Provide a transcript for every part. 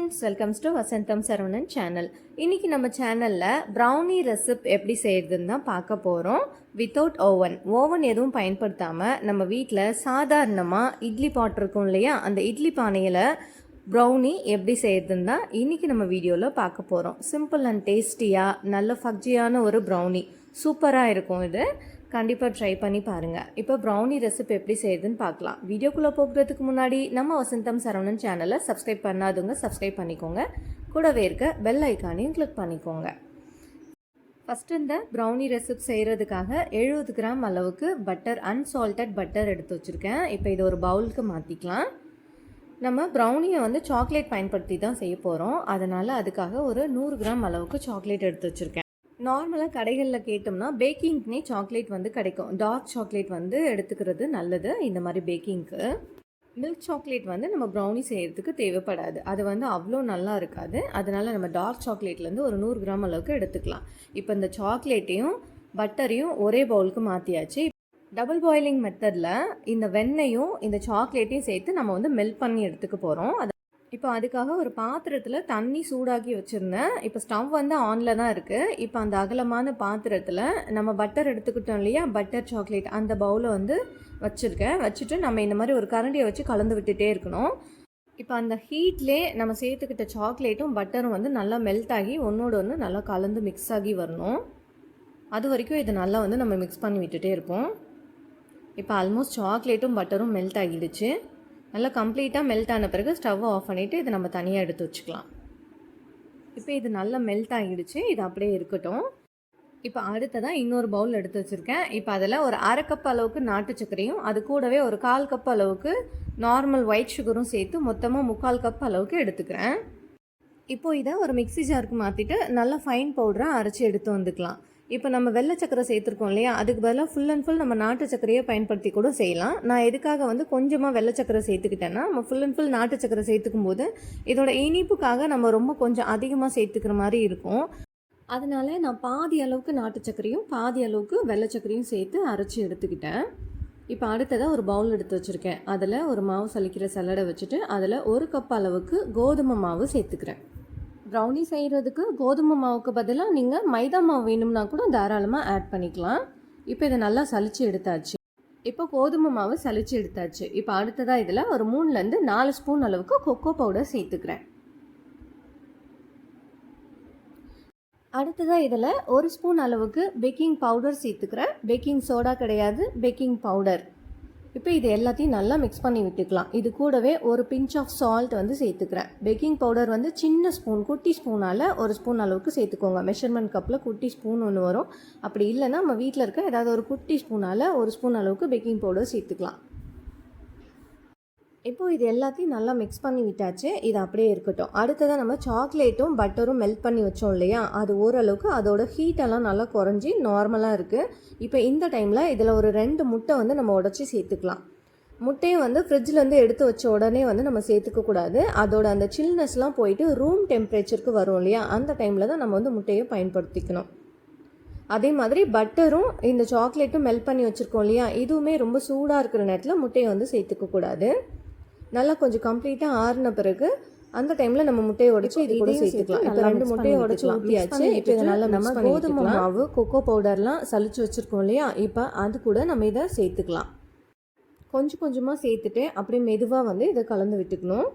Friends, welcomes to Vasantham Saravanan channel. இன்றைக்கி நம்ம சேனலில் ப்ரௌனி ரெசிபி எப்படி செய்கிறதுன்னு தான் பார்க்க போகிறோம். வித்தவுட் ஓவன் எதுவும் பயன்படுத்தாமல் நம்ம வீட்டில் சாதாரணமாக இட்லி பாட் இருக்கும் இல்லையா, அந்த இட்லி பானையில் ப்ரௌனி எப்படி செய்கிறதுன்னு தான் இன்றைக்கி நம்ம வீடியோவில் பார்க்க போகிறோம். சிம்பிள் அண்ட் டேஸ்டியாக நல்ல ஃபக்ஜியான ஒரு ப்ரௌனி சூப்பராக இருக்கும். இது கண்டிப்பாக ட்ரை பண்ணி பாருங்கள். இப்போ ப்ரௌனி ரெசிபி எப்படி செய்யுதுன்னு பார்க்கலாம். வீடியோக்குள்ளே போகிறதுக்கு முன்னாடி நம்ம வசந்தம் சரவணன் சேனலை சப்ஸ்கிரைப் பண்ணாதவங்க சப்ஸ்கிரைப் பண்ணிக்கோங்க. கூடவே இருக்க பெல் ஐக்கானையும் கிளிக் பண்ணிக்கோங்க. ஃபஸ்ட்டு இந்த ப்ரௌனி ரெசிபி செய்கிறதுக்காக 70 கிராம் அளவுக்கு பட்டர், அன்சால்டட் பட்டர் எடுத்து வச்சுருக்கேன். இப்போ இது ஒரு பவுலுக்கு மாற்றிக்கலாம். நம்ம ப்ரௌனியை சாக்லேட் பயன்படுத்தி தான் செய்ய போகிறோம். அதனால் அதுக்காக ஒரு 100 கிராம் அளவுக்கு சாக்லேட் எடுத்து வச்சுருக்கேன். நார்மலாக கடைகளில் கேட்டோம்னா பேக்கிங்னே சாக்லேட் கிடைக்கும். டார்க் சாக்லேட் எடுத்துக்கிறது நல்லது. இந்த மாதிரி பேக்கிங்க்கு மில்க் சாக்லேட் நம்ம ப்ரௌனி செய்கிறதுக்கு தேவைப்படாது. அது அவ்வளோ நல்லா இருக்காது. அதனால் நம்ம டார்க் சாக்லேட்லேருந்து ஒரு 100 கிராம் அளவுக்கு எடுத்துக்கலாம். இப்போ இந்த சாக்லேட்டையும் பட்டரையும் ஒரே பவுலுக்கு மாற்றியாச்சு. டபுள் பாயிலிங் மெத்தடில் இந்த வெண்ணையும் இந்த சாக்லேட்டையும் சேர்த்து நம்ம மெல்ட் பண்ணி எடுத்துக்க போகிறோம். இப்போ அதுக்காக ஒரு பாத்திரத்தில் தண்ணி சூடாக்கி வச்சுருந்தேன். இப்போ ஸ்டவ் ஆனில் தான் இருக்குது. இப்போ அந்த அகலமான பாத்திரத்தில் நம்ம பட்டர் எடுத்துக்கிட்டோம் இல்லையா, பட்டர் சாக்லேட், அந்த பவுலை வச்சுருக்கேன். வச்சுட்டு நம்ம இந்த மாதிரி ஒரு கரண்டியை வச்சு கலந்து விட்டுட்டே இருக்கணும். இப்போ அந்த ஹீட்லே நம்ம சேர்த்துக்கிட்ட சாக்லேட்டும் பட்டரும் நல்லா மெல்ட் ஆகி ஒன்றோடு ஒன்று நல்லா கலந்து மிக்ஸ் ஆகி வரணும். அது வரைக்கும் இதை நல்லா நம்ம மிக்ஸ் பண்ணி விட்டுட்டே இருப்போம். இப்போ ஆல்மோஸ்ட் சாக்லேட்டும் பட்டரும் மெல்ட் ஆகிடுச்சு. நல்லா கம்ப்ளீட்டாக மெல்ட் ஆன பிறகு ஸ்டவ்வை ஆஃப் பண்ணிவிட்டு இதை நம்ம தனியாக எடுத்து வச்சுக்கலாம். இப்போ இது நல்லா மெல்ட் ஆகிடுச்சு. இது அப்படியே இருக்கட்டும். இப்போ அடுத்ததாக இன்னொரு பவுல் எடுத்து வச்சுருக்கேன். இப்போ அதில் ஒரு 1/2 கப் அளவுக்கு நாட்டு சர்க்கரையும் அது கூடவே ஒரு 1/4 கப் அளவுக்கு நார்மல் ஒயிட் சுகரும் சேர்த்து மொத்தமாக 3/4 கப் அளவுக்கு எடுத்துக்கிறேன். இப்போது இதை ஒரு மிக்ஸி ஜாருக்கு மாற்றிட்டு நல்லா ஃபைன் பவுடராக அரைச்சி எடுத்து வந்துக்கலாம். இப்போ நம்ம வெள்ளை சக்கரை சேர்த்துருக்கோம் இல்லையா, அதுக்கு பதிலாக ஃபுல் அண்ட் ஃபுல் நம்ம நாட்டு சக்கரையை பயன்படுத்தி கூட செய்யலாம். நான் எதுக்காக கொஞ்சமாக வெள்ளை சக்கரை சேர்த்துக்கிட்டேன்னா, நம்ம ஃபுல் அண்ட் ஃபுல் நாட்டு சக்கரை சேர்த்துக்கும் போது இதோட இனிப்புக்காக நம்ம ரொம்ப கொஞ்சம் அதிகமாக சேர்த்துக்கிற மாதிரி இருக்கும். அதனால நான் பாதி அளவுக்கு நாட்டு சக்கரையும் பாதி அளவுக்கு வெள்ளை சக்கரையும் சேர்த்து அரைச்சி எடுத்துக்கிட்டேன். இப்போ அடுத்ததாக ஒரு பவுல் எடுத்து வச்சுருக்கேன். அதில் ஒரு மாவு சலிக்கிற சல்லடை வச்சுட்டு அதில் 1 கப் அளவுக்கு கோதுமை மாவு சேர்த்துக்கிறேன். ப்ரௌனி செய்கிறதுக்கு கோதுமை மாவுக்கு பதிலாக நீங்கள் மைதா மாவு வேணும்னா கூட தாராளமாக ஆட் பண்ணிக்கலாம். இப்போ இதை நல்லா சலிச்சு எடுத்தாச்சு. இப்போ கோதுமை மாவு சலிச்சு எடுத்தாச்சு. இப்போ அடுத்ததாக இதில் ஒரு 3லேருந்து 4 ஸ்பூன் அளவுக்கு கொக்கோ பவுடர் சேர்த்துக்கிறேன். அடுத்ததாக இதில் 1 ஸ்பூன் அளவுக்கு பேக்கிங் பவுடர் சேர்த்துக்கிறேன். பேக்கிங் சோடா கிடையாது, பேக்கிங் பவுடர். இப்போ இது எல்லாத்தையும் நல்லா மிக்ஸ் பண்ணி விட்டுக்கலாம். இது கூடவே ஒரு பிஞ்ச் ஆஃப் சால்ட் சேர்த்துக்கிறேன். பேக்கிங் பவுடர் சின்ன ஸ்பூன், குட்டி ஸ்பூனால் 1 ஸ்பூன் அளவுக்கு சேர்த்துக்கோங்க. மெஷர்மெண்ட் கப்பில் குட்டி ஸ்பூன் ஒன்று வரும். அப்படி இல்லைன்னா நம்ம வீட்டில் இருக்க ஏதாவது ஒரு குட்டி ஸ்பூனால் 1 ஸ்பூன் அளவுக்கு பேக்கிங் பவுடர் சேர்த்துக்கலாம். இப்போது இது எல்லாத்தையும் நல்லா மிக்ஸ் பண்ணி விட்டாச்சு. இது அப்படியே இருக்கட்டும். அடுத்ததாக நம்ம சாக்லேட்டும் பட்டரும் மெல்ட் பண்ணி வச்சோம் இல்லையா, அது ஓரளவுக்கு அதோட ஹீட்டெல்லாம் நல்லா குறைஞ்சி நார்மலாக இருக்குது. இப்போ இந்த டைமில் இதில் ஒரு 2 முட்டை நம்ம உடச்சி சேர்த்துக்கலாம். முட்டையை ஃப்ரிட்ஜிலேருந்து எடுத்து வச்ச உடனே நம்ம சேர்த்துக்கக்கூடாது. அதோட அந்த சில்னஸ்லாம் போயிட்டு ரூம் டெம்பரேச்சருக்கு வரும் இல்லையா, அந்த டைமில் தான் நம்ம முட்டையை பயன்படுத்திக்கணும். அதே மாதிரி பட்டரும் இந்த சாக்லேட்டும் மெல்ட் பண்ணி வச்சுருக்கோம் இல்லையா, இதுவுமே ரொம்ப சூடாக இருக்கிற நேரத்தில் முட்டையை சேர்த்துக்கக்கூடாது. நல்லா கொஞ்சம் கம்ப்ளீட்டாக ஆறின பிறகு அந்த டைமில் நம்ம முட்டையை உடைச்சு இது கூட சேர்த்துக்கலாம். இப்போ 2 முட்டையை உடைச்சு ஊற்றியாச்சு. இப்போ இதை நல்லா நம்ம கோதுமை மாவு, கொக்கோ பவுடர்லாம் சலிச்சு வச்சுருக்கோம் இல்லையா, இப்போ அது கூட நம்ம இதை சேர்த்துக்கலாம். கொஞ்சம் கொஞ்சமாக சேர்த்துட்டு அப்படியே மெதுவாக இதை கலந்து விட்டுக்கணும்.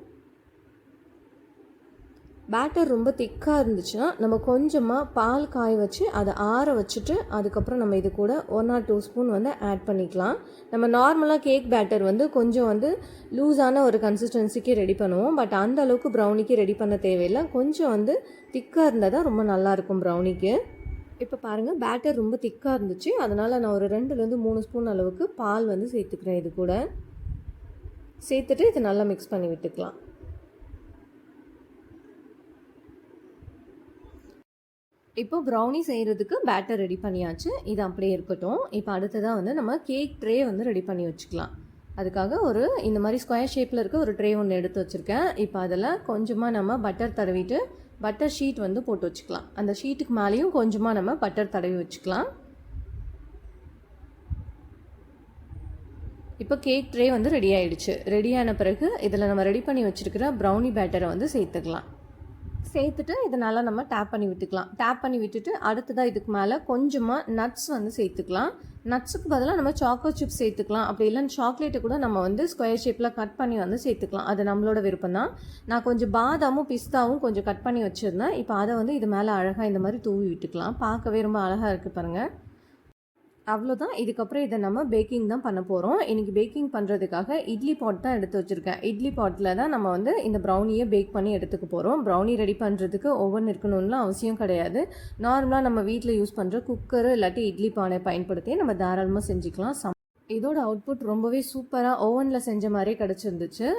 பேட்டர் ரொம்ப திக்காக இருந்துச்சுன்னா நம்ம கொஞ்சமாக பால் காய வச்சு அதை ஆற வச்சுட்டு அதுக்கப்புறம் நம்ம இது கூட 1 or 2 ஸ்பூன் ஆட் பண்ணிக்கலாம். நம்ம நார்மலாக கேக் பேட்டர் கொஞ்சம் லூஸான ஒரு கன்சிஸ்டன்சிக்கு ரெடி பண்ணுவோம். பட் அந்த அளவுக்கு ப்ரௌனிக்கு ரெடி பண்ண தேவையில்லை. கொஞ்சம் திக்காக இருந்தால் தான் ரொம்ப நல்லாயிருக்கும் ப்ரௌனிக்கு. இப்போ பாருங்கள், பேட்டர் ரொம்ப திக்காக இருந்துச்சு. அதனால் நான் ஒரு 2லேருந்து 3 ஸ்பூன் அளவுக்கு பால் சேர்த்துக்கிறேன். இது கூட சேர்த்துட்டு இதை நல்லா மிக்ஸ் பண்ணி விட்டுக்கலாம். இப்போ ப்ரௌனி செய்கிறதுக்கு பேட்டர் ரெடி பண்ணியாச்சு. இது அப்படியே இருக்கட்டும். இப்போ அடுத்ததாக நம்ம கேக் ட்ரே ரெடி பண்ணி வச்சுக்கலாம். அதுக்காக ஒரு இந்த மாதிரி ஸ்கொயர் ஷேப்பில் இருக்க ஒரு ட்ரே ஒன்று எடுத்து வச்சுருக்கேன். இப்போ அதில் கொஞ்சமாக நம்ம பட்டர் தடவிட்டு பட்டர் ஷீட் போட்டு வச்சுக்கலாம். அந்த ஷீட்டுக்கு மேலேயும் கொஞ்சமாக நம்ம பட்டர் தடவி வச்சுக்கலாம். இப்போ கேக் ட்ரே ரெடி ஆகிடுச்சு. ரெடியான பிறகு இதில் நம்ம ரெடி பண்ணி வச்சுருக்கிற ப்ரௌனி பேட்டரை சேர்த்துக்கலாம். சேர்த்துட்டு இதை நல்லா நம்ம டேப் பண்ணி விட்டுக்கலாம். டேப் பண்ணி விட்டுட்டு அடுத்ததாக இதுக்கு மேலே கொஞ்சமாக நட்ஸ் வந்து சேர்த்துக்கலாம். நட்ஸுக்கு பதிலாக நம்ம சாக்கோ சிப்ஸ் சேர்த்துக்கலாம். அப்படி இல்லைன்னு சாக்லேட்டை கூட நம்ம வந்து ஸ்கொயர் ஷேப்பில் கட் பண்ணி வந்து சேர்த்துக்கலாம். அது நம்மளோட விருப்பம் தான். நான் கொஞ்சம் பாதாமும் பிஸ்தாவும் கொஞ்சம் கட் பண்ணி வச்சுருந்தேன். இப்போ அதை வந்து இது மேலே அழகாக இந்த மாதிரி தூவி விட்டுக்கலாம். பார்க்கவே ரொம்ப அழகாக இருக்குது பாருங்கள். அவ்வளோதான். இதுக்கப்புறம் இதை நம்ம பேக்கிங் தான் பண்ண போகிறோம். இன்றைக்கி பேக்கிங் பண்ணுறதுக்காக இட்லி பாட் தான் எடுத்து வச்சுருக்கேன். இட்லி பாட்டில் தான் நம்ம வந்து இந்த ப்ரௌனியை பேக் பண்ணி எடுத்துக்க போகிறோம். ப்ரௌனி ரெடி பண்ணுறதுக்கு ஓவன் இருக்கணும்லாம் அவசியம் கிடையாது. நார்மலாக நம்ம வீட்டில் யூஸ் பண்ணுற குக்கரு இல்லாட்டி இட்லி பானை பயன்படுத்தி நம்ம தாராளமாக செஞ்சுக்கலாம். இதோட அவுட்புட் ரொம்பவே சூப்பராக ஓவனில் செஞ்ச மாதிரியே கிடச்சிருந்துச்சு.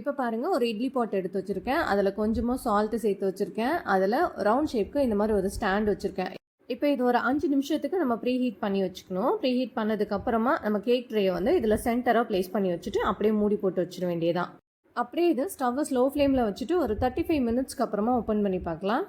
இப்போ பாருங்கள், ஒரு இட்லி பாட் எடுத்து வச்சுருக்கேன். அதில் கொஞ்சமாக சால்ட்டு சேர்த்து வச்சுருக்கேன். அதில் ரவுண்ட் ஷேப்க்கு இந்த மாதிரி ஒரு ஸ்டாண்ட் வச்சுருக்கேன். இப்போ இது ஒரு 5 நிமிஷத்துக்கு நம்ம ப்ரீ ஹீட் பண்ணி வச்சுக்கணும். ப்ரீ ஹீட் பண்ணதுக்கப்புறமா நம்ம கேக் ட்ரேயை வந்து இதில் சென்டராக ப்ளேஸ் பண்ணி வச்சுட்டு அப்படியே மூடி போட்டு வச்சிட வேண்டியதான். அப்படியே இது ஸ்டவ்வை ஸ்லோ ஃப்ளேமில் வச்சுட்டு ஒரு 35 மினிட்ஸ்க்கு அப்புறமா ஓப்பன் பண்ணி பார்க்கலாம்.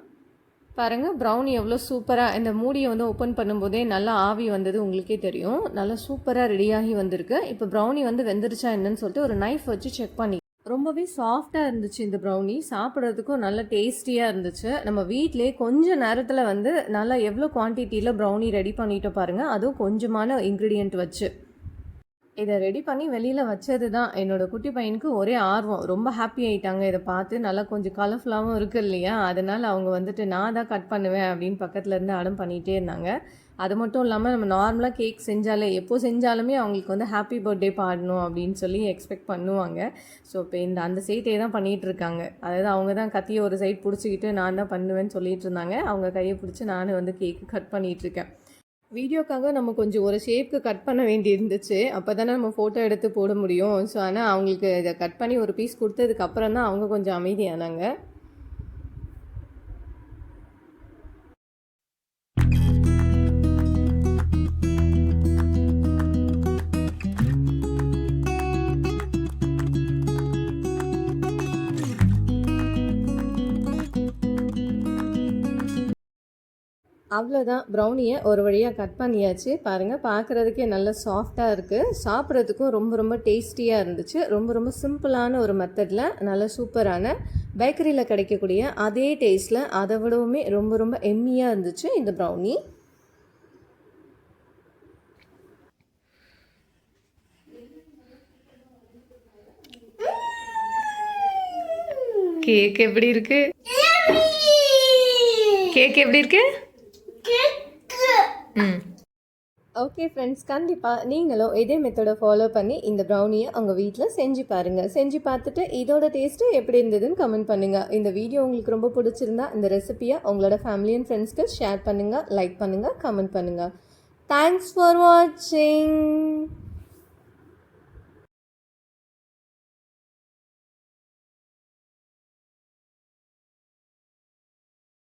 பாருங்கள், ப்ரௌனி எவ்வளோ சூப்பராக இந்த மூடியை வந்து ஓப்பன் பண்ணும்போதே நல்லா ஆவி வந்தது உங்களுக்கே தெரியும். நல்லா சூப்பராக ரெடியாகி வந்திருக்கு. இப்போ ப்ரௌனி வந்து வெந்துருச்சா என்னன்னு சொல்லிட்டு ஒரு நைஃப் வச்சு செக் பண்ணி ரொம்பவே சாஃப்டாக இருந்துச்சு. இந்த ப்ரௌனி சாப்பிட்றதுக்கும் நல்லா டேஸ்டியாக இருந்துச்சு. நம்ம வீட்டிலே கொஞ்சம் நேரத்தில் வந்து நல்லா எவ்வளோ குவான்டிட்டியில் ப்ரௌனி ரெடி பண்ணிட்டோம் பாருங்கள். அதுவும் கொஞ்சமான இன்க்ரீடியண்ட் வச்சு இதை ரெடி பண்ணி வெளியில் வச்சது தான் என்னோடய குட்டி பையனுக்கு ஒரே ஆர்வம். ரொம்ப ஹாப்பி ஆகிட்டாங்க இதை பார்த்து. நல்லா கொஞ்சம் கலர்ஃபுல்லாகவும் இருக்குது இல்லையா, அதனால் அவங்க வந்துட்டு நான் தான் கட் பண்ணுவேன் அப்படின்னு பக்கத்தில் இருந்து அடம் பண்ணிகிட்டே இருந்தாங்க. அது மட்டும் இல்லாமல் நம்ம நார்மலாக கேக் செஞ்சாலே எப்போ செஞ்சாலுமே அவங்களுக்கு வந்து ஹாப்பி பர்த்டே பாடணும் அப்படின்னு சொல்லி எக்ஸ்பெக்ட் பண்ணுவாங்க. ஸோ இப்போ அந்த சைட்டே தான் பண்ணிகிட்ருக்காங்க. அதாவது அவங்க தான் கத்தியை ஒரு சைட் பிடிச்சிக்கிட்டு நான் தான் பண்ணுவேன்னு சொல்லிட்டு இருந்தாங்க. அவங்க கையை பிடிச்சி நானும் வந்து கேக்கு கட் பண்ணிகிட்ருக்கேன். வீடியோக்காக நம்ம கொஞ்சம் ஒரு ஷேப்க்கு கட் பண்ண வேண்டி இருந்துச்சு. அப்போ தானே நம்ம ஃபோட்டோ எடுத்து போட முடியும். ஸோ ஆனால் அவங்களுக்கு இதை கட் பண்ணி ஒரு பீஸ் கொடுத்ததுக்கப்புறம் தான் அவங்க கொஞ்சம் அமைதியானாங்க. அவ்வளோதான், ப்ரௌனியை ஒரு வழியாக கட் பண்ணியாச்சு. பாருங்கள், பார்க்குறதுக்கே நல்லா சாஃப்டாக இருக்குது. சாப்பிட்றதுக்கும் ரொம்ப ரொம்ப டேஸ்டியாக இருந்துச்சு. ரொம்ப ரொம்ப சிம்பிளான ஒரு மெத்தடில் நல்ல சூப்பரான பேக்கரியில் கிடைக்கக்கூடிய அதே டேஸ்ட்டில் அதை விடவுமே ரொம்ப ரொம்ப எம்மியாக இருந்துச்சு இந்த ப்ரௌனி. கேக் எப்படி இருக்கு? கேக் எப்படி இருக்கு? ஓகே ஃப்ரெண்ட்ஸ், கண்டிப்பாக நீங்களும் இதே மெத்தடை ஃபாலோ பண்ணி இந்த ப்ரௌனியை உங்கள் வீட்டில் செஞ்சு பாருங்கள். செஞ்சு பார்த்துட்டு இதோட டேஸ்ட்டு எப்படி இருந்ததுன்னு கமெண்ட் பண்ணுங்கள். இந்த வீடியோ உங்களுக்கு ரொம்ப பிடிச்சிருந்தா இந்த ரெசிபியை உங்களோட ஃபேமிலி அண்ட் ஃப்ரெண்ட்ஸ்க்கு ஷேர் பண்ணுங்கள், லைக் பண்ணுங்கள், கமெண்ட் பண்ணுங்கள். தேங்க்ஸ் ஃபார் வாட்சிங்.